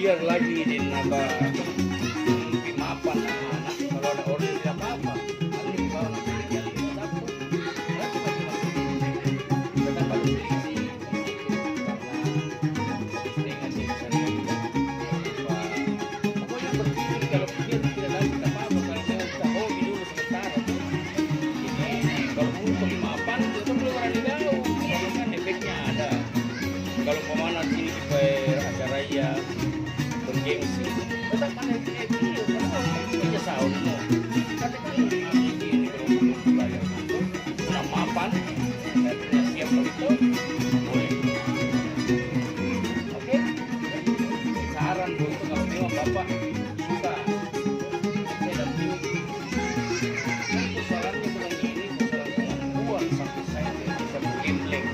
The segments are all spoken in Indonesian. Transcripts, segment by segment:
biar lagi di naba pimapan anak kalau ada order tidak apa-apa. Nanti di bawah nanti jadi satu. Nanti masing-masing. Tetap harus selisih karena setengah sih bisa pokoknya berpikir kalau pikir tidak lagi tidak apa-apa kalau saya bisa hobi dulu sementara. Ini kalau untuk pimapan itu belum ada jauh. Kalau kan efeknya ada. Kalau pemana sini supaya acara ya bergengsi, tetap ada video karena punya sound mo. Katakan ini kalau bayar sudah mapan, dan punya siap begitu, boleh. Oke, saran bu itu kalau memang bapak suka, saya dampingi. Persoalannya bukan ini, persoalan kemampuan sampai saya bisa bergembleng.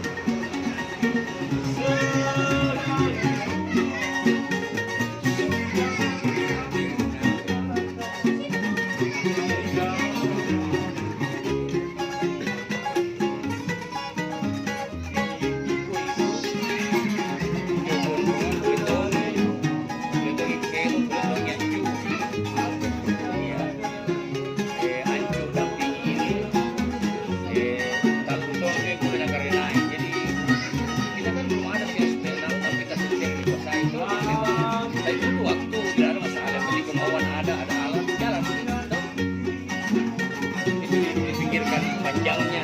Panjangnya